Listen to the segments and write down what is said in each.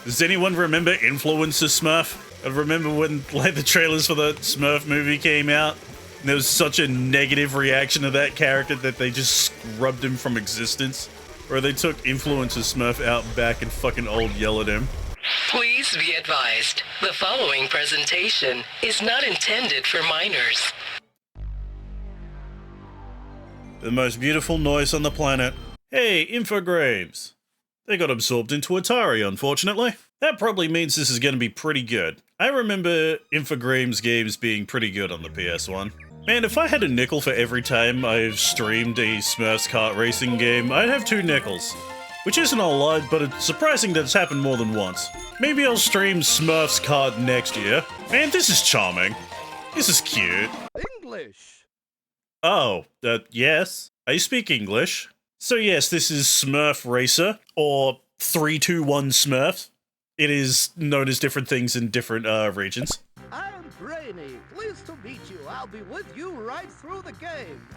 Does anyone remember Influencer Smurf? I remember when like the trailers for the Smurf movie came out, and there was such a negative reaction to that character that they just scrubbed him from existence. Or they took Influencer Smurf out back and fucking old yelled at him. Please be advised, the following presentation is not intended for minors. The most beautiful noise on the planet. Hey, Infogrames. They got absorbed into Atari, unfortunately. That probably means this is going to be pretty good. I remember Infogrames games being pretty good on the PS1. Man, if I had a nickel for every time I've streamed a Smurfs kart racing game, I'd have 2 nickels. Which isn't a lot, but it's surprising that it's happened more than once. Maybe I'll stream Smurfs kart next year. Man, this is charming. This is cute. English. Oh, yes. I speak English. So yes, this is Smurf Racer, or 321 Smurf. It is known as different things in different regions. I'm Brainy. Pleased to meet you. I'll be with you right through the game.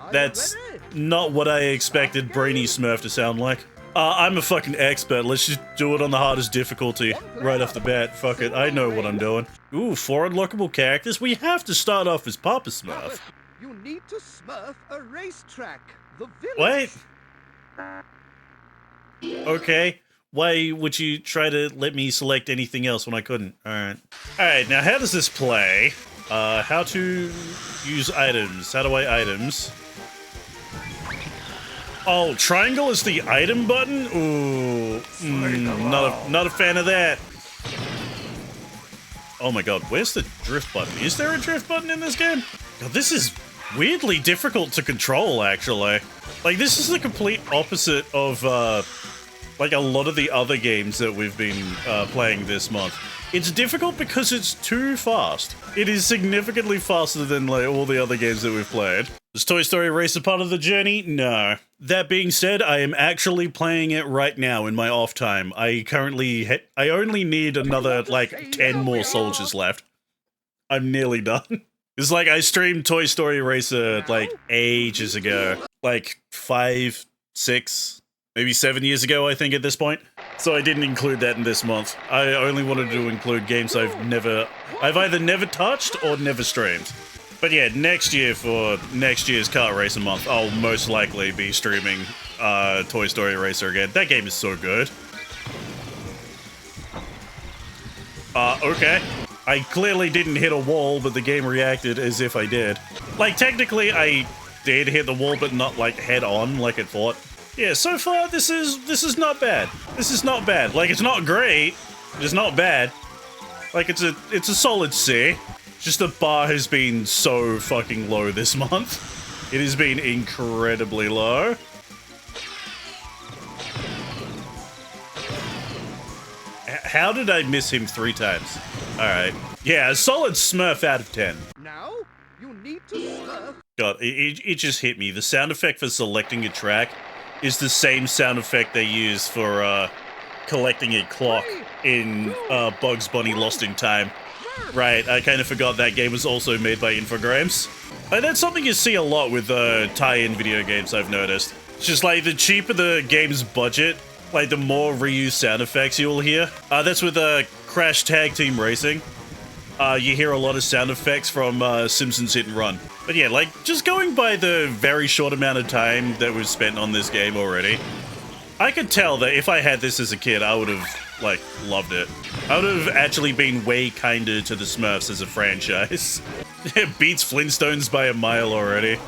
Are That's you ready? not what I expected Brainy Smurf to sound like. I'm a fucking expert. Let's just do it on the hardest difficulty right off the bat. Fuck it, I know what I'm doing. Ooh, 4 unlockable characters? We have to start off as Papa Smurf. You need to smurf a racetrack. The village. Wait. Okay. Why would you try to let me select anything else when I couldn't? Alright. Alright, now how does this play? How to use items. How do I items? Oh, triangle is the item button? Ooh. Not a fan of that. Oh my god, where's the drift button? Is there a drift button in this game? God, this is weirdly difficult to control, actually. Like, this is the complete opposite of, like, a lot of the other games that we've been playing this month. It's difficult because it's too fast. It is significantly faster than, like, all the other games that we've played. Is Toy Story Racer part of the journey? No. That being said, I am actually playing it right now in my off time. I only need another, like, 10 more soldiers left. I'm nearly done. It's like I streamed Toy Story Racer, like, ages ago. Like, 5, 6, maybe 7 years ago, I think, at this point. So I didn't include that in this month. I only wanted to include games I've either never touched or never streamed. But yeah, next year, for next year's Kart Racer month, I'll most likely be streaming Toy Story Racer again. That game is so good. Okay. I clearly didn't hit a wall, but the game reacted as if I did. Like, technically, I did hit the wall, but not, like, head-on, like it thought. Yeah, so far, this is not bad. This is not bad. Like, it's not great. It's not bad. Like, it's a solid C. Just the bar has been so fucking low this month. It has been incredibly low. How did I miss him 3 times? Alright. Yeah, a solid Smurf out of 10. Now, you need to smurf. God, it just hit me. The sound effect for selecting a track is the same sound effect they use for, collecting a clock in, Bugs Bunny Lost in Time. Right, I kind of forgot that game was also made by Infogrames. That's something you see a lot with, tie-in video games, I've noticed. It's just like, the cheaper the game's budget, like, the more reused sound effects you'll hear. That's with, Crash Tag Team Racing. You hear a lot of sound effects from, Simpsons Hit and Run. But yeah, like, just going by the very short amount of time that we've spent on this game already, I could tell that if I had this as a kid, I would have, like, loved it. I would have actually been way kinder to the Smurfs as a franchise. It beats Flintstones by a mile already.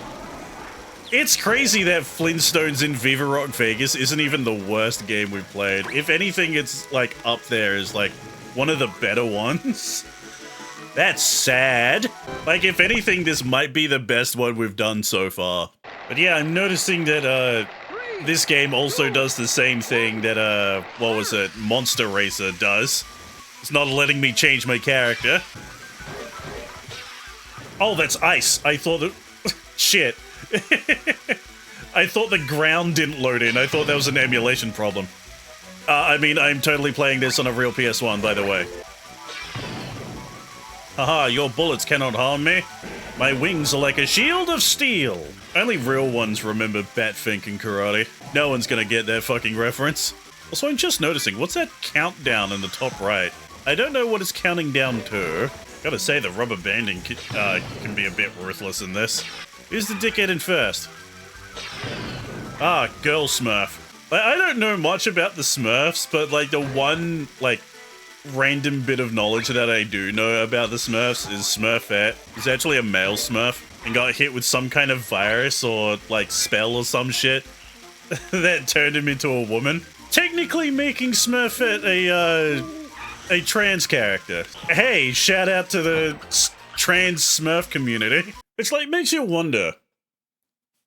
It's crazy that Flintstones in Viva Rock Vegas isn't even the worst game we've played. If anything, it's, like, up there as, like, one of the better ones. That's sad. Like, if anything, this might be the best one we've done so far. But yeah, I'm noticing that, this game also does the same thing that, what was it, Monster Racer does. It's not letting me change my character. Oh, that's ice. I thought that... Shit. I thought the ground didn't load in. I thought that was an emulation problem. I mean, I'm totally playing this on a real PS1, by the way. Haha, your bullets cannot harm me. My wings are like a shield of steel. Only real ones remember Batfink and karate. No one's gonna get that fucking reference. Also, I'm just noticing, what's that countdown in the top right? I don't know what it's counting down to. Gotta say, the rubber banding can be a bit ruthless in this. Who's the dickhead in first? Ah, girl Smurf. Like, I don't know much about the Smurfs, but like the one like random bit of knowledge that I do know about the Smurfs is Smurfette is actually a male Smurf and got hit with some kind of virus or like spell or some shit that turned him into a woman. Technically making Smurfette a trans character. Hey, shout out to the trans Smurf community. It's like, makes you wonder,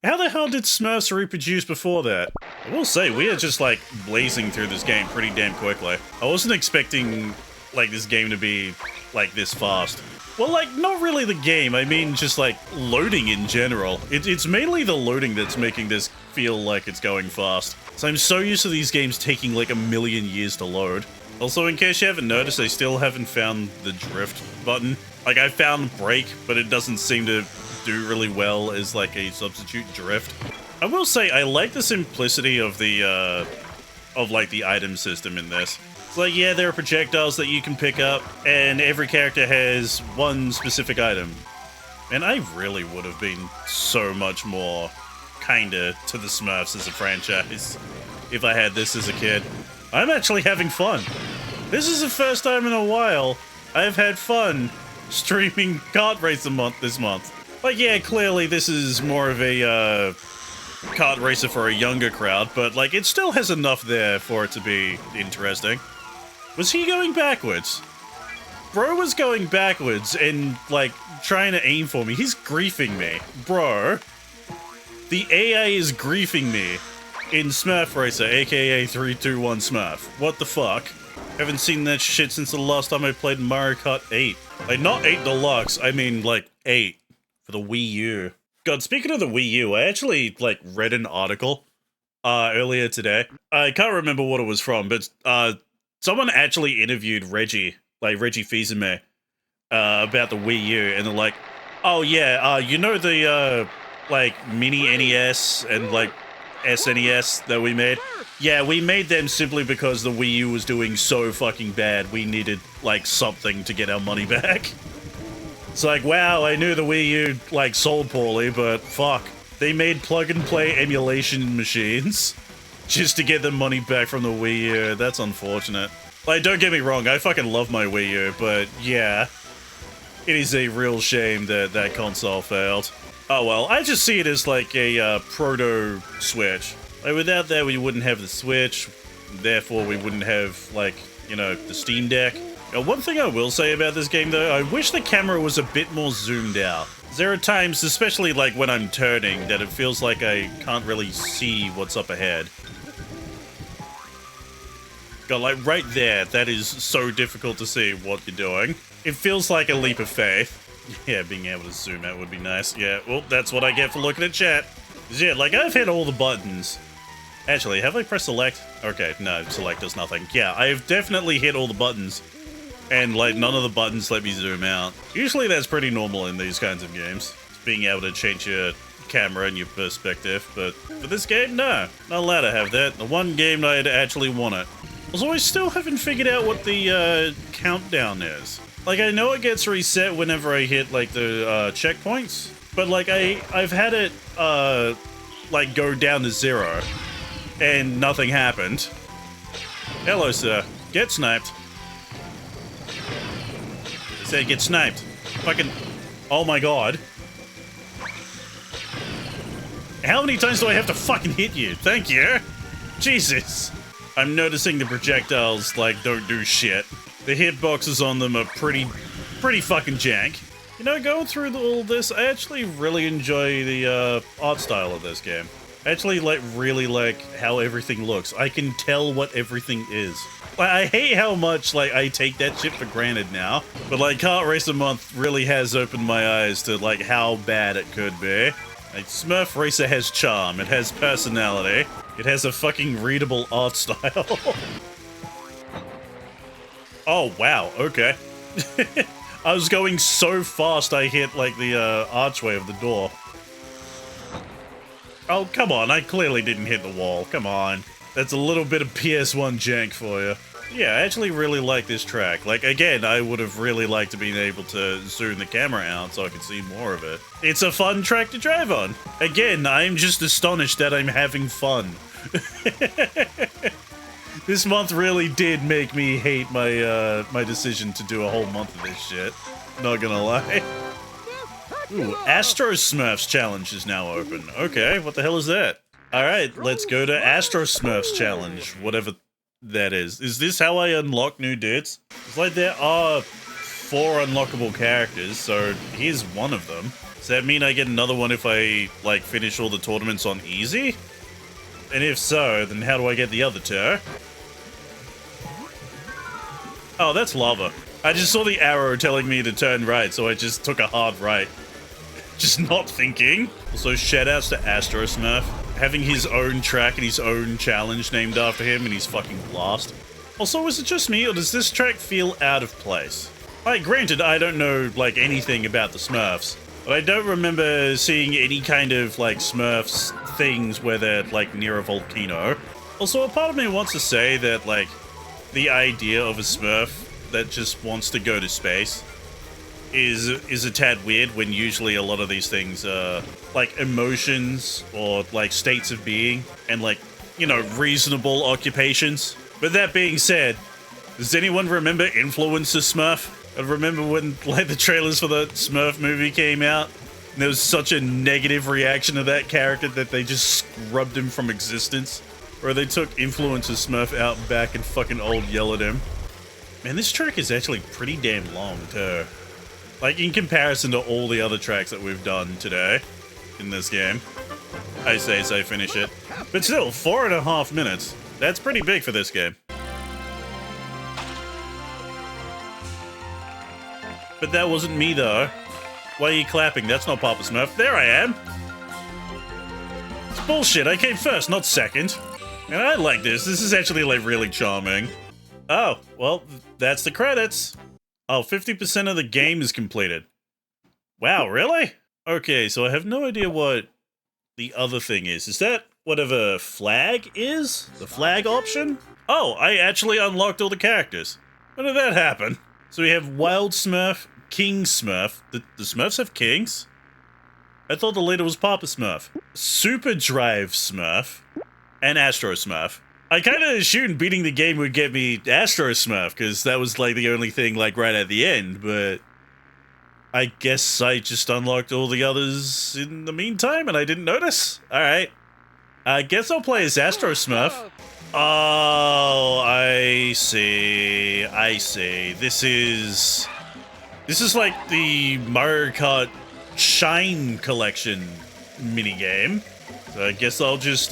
how the hell did Smurfs reproduce before that? I will say, we are just like blazing through this game pretty damn quickly. I wasn't expecting like this game to be like this fast. Well, like, not really the game, I mean just like loading in general. It's mainly the loading that's making this feel like it's going fast. So I'm so used to these games taking like a million years to load. Also, in case you haven't noticed, I still haven't found the drift button. Like, I found brake, but it doesn't seem to do really well as like a substitute drift. I will say, I like the simplicity of the, like the item system in this. It's like, yeah, there are projectiles that you can pick up, and every character has one specific item. And I really would have been so much more kinder to the Smurfs as a franchise if I had this as a kid. I'm actually having fun. This is the first time in a while I've had fun streaming Kart Racer this month. Like, yeah, clearly this is more of a kart racer for a younger crowd, but like it still has enough there for it to be interesting. Was he going backwards? Bro was going backwards and like trying to aim for me. He's griefing me. Bro, the AI is griefing me in Smurf Racer, aka 321 Smurf. What the fuck? Haven't seen that shit since the last time I played Mario Kart 8. Like, not 8 Deluxe, I mean, like, 8 for the Wii U. God, speaking of the Wii U, I actually, like, read an article earlier today. I can't remember what it was from, but someone actually interviewed Reggie Fils-Aimé, about the Wii U, and they're like, oh yeah, you know the, like, mini NES and, like, SNES that we made? Yeah, we made them simply because the Wii U was doing so fucking bad, we needed, like, something to get our money back. It's like, wow, I knew the Wii U, like, sold poorly, but fuck. They made plug-and-play emulation machines just to get the money back from the Wii U. That's unfortunate. Like, don't get me wrong, I fucking love my Wii U, but yeah. It is a real shame that that console failed. Oh well, I just see it as like a proto-Switch. Like, without that, we wouldn't have the Switch, therefore we wouldn't have, like, you know, the Steam Deck. One thing I will say about this game, though, I wish the camera was a bit more zoomed out. There are times, especially like when I'm turning, that it feels like I can't really see what's up ahead. God, like right there, that is so difficult to see what you're doing. It feels like a leap of faith. Yeah, being able to zoom out would be nice. Yeah, well, that's what I get for looking at chat. Yeah, like, I've hit all the buttons. Actually, have I pressed select? Okay, no, select does nothing. Yeah, I've definitely hit all the buttons. And, like, none of the buttons let me zoom out. Usually that's pretty normal in these kinds of games. Being able to change your camera and your perspective, but for this game, no. Not allowed to have that. The one game I'd actually want it. Also, I still haven't figured out what the, countdown is. Like, I know it gets reset whenever I hit, like, the, checkpoints, but, like, I've had it, like, go down to 0, and nothing happened. Hello, sir. Get sniped. Say, get sniped. Fucking... Oh my god. How many times do I have to fucking hit you? Thank you. Jesus. I'm noticing the projectiles, like, don't do shit. The hitboxes on them are pretty fucking jank. You know, going through all this, I actually really enjoy the art style of this game. I actually really like how everything looks. I can tell what everything is. Like, I hate how much like I take that shit for granted now, but like Kart Racer Month really has opened my eyes to like how bad it could be. Like, Smurf Racer has charm, it has personality, it has a fucking readable art style. Oh, wow, okay. I was going so fast I hit, like, the, archway of the door. Oh, come on, I clearly didn't hit the wall, come on. That's a little bit of PS1 jank for you. Yeah, I actually really like this track. Like, again, I would have really liked to be able to zoom the camera out so I could see more of it. It's a fun track to drive on. Again, I'm just astonished that I'm having fun. This month really did make me hate my my decision to do a whole month of this shit. Not gonna lie. Ooh, Astro Smurfs challenge is now open. Okay, what the hell is that? Alright, let's go to Astro Smurfs challenge, whatever that is. Is this how I unlock new dudes? It's like there are 4 unlockable characters, so here's one of them. Does that mean I get another one if I, like, finish all the tournaments on easy? And if so, then how do I get the other 2? Oh, that's lava. I just saw the arrow telling me to turn right, so I just took a hard right. Just not thinking. Also, shoutouts to Astro Smurf. Having his own track and his own challenge named after him, and he's fucking blast. Also, is it just me, or does this track feel out of place? Like, granted, I don't know, like, anything about the Smurfs, but I don't remember seeing any kind of, like, Smurfs things where they're, like, near a volcano. Also, a part of me wants to say that, like, the idea of a Smurf that just wants to go to space is a tad weird when usually a lot of these things are like emotions or like states of being and like, you know, reasonable occupations. But that being said, does anyone remember Influencer Smurf? I remember when like the trailers for the Smurf movie came out and there was such a negative reaction to that character that they just scrubbed him from existence. Or they took Influencer Smurf out back and fucking old yelled at him. Man, this track is actually pretty damn long too. Like, in comparison to all the other tracks that we've done today in this game. I say as I finish it. But still, 4.5 minutes. That's pretty big for this game. But that wasn't me, though. Why are you clapping? That's not Papa Smurf. There I am! It's bullshit. I came first, not second. And I like this. This is actually, like, really charming. Oh, well, that's the credits. Oh, 50% of the game is completed. Wow, really? Okay, so I have no idea what the other thing is. Is that whatever flag is? The flag option? Oh, I actually unlocked all the characters. When did that happen? So we have Wild Smurf, King Smurf. The Smurfs have kings? I thought the leader was Papa Smurf. Super Drive Smurf and Astro Smurf. I kind of assumed beating the game would get me Astro Smurf, because that was, like, the only thing, like, right at the end, but I guess I just unlocked all the others in the meantime, and I didn't notice? Alright. I guess I'll play as Astro Smurf. Oh, I see. I see. This is like the Mario Kart Shine Collection minigame. So I guess I'll just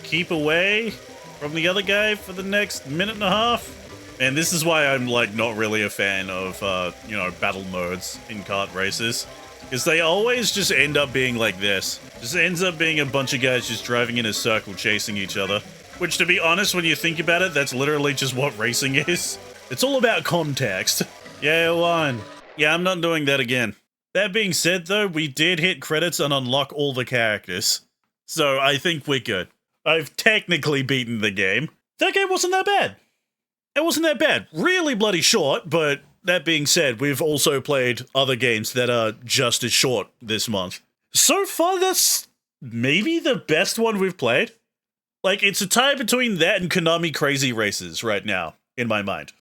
keep away from the other guy for the next minute and a half. And this is why I'm, like, not really a fan of, you know, battle modes in kart races. Because they always just end up being like this. Just ends up being a bunch of guys just driving in a circle chasing each other. Which, to be honest, when you think about it, that's literally just what racing is. It's all about context. Yeah, I won. Yeah, I'm not doing that again. That being said, though, we did hit credits and unlock all the characters. So I think we're good. I've technically beaten the game. That game wasn't that bad. It wasn't that bad. Really bloody short, but that being said, we've also played other games that are just as short this month. So far, that's maybe the best one we've played. Like, it's a tie between that and Konami Crazy Races right now, in my mind.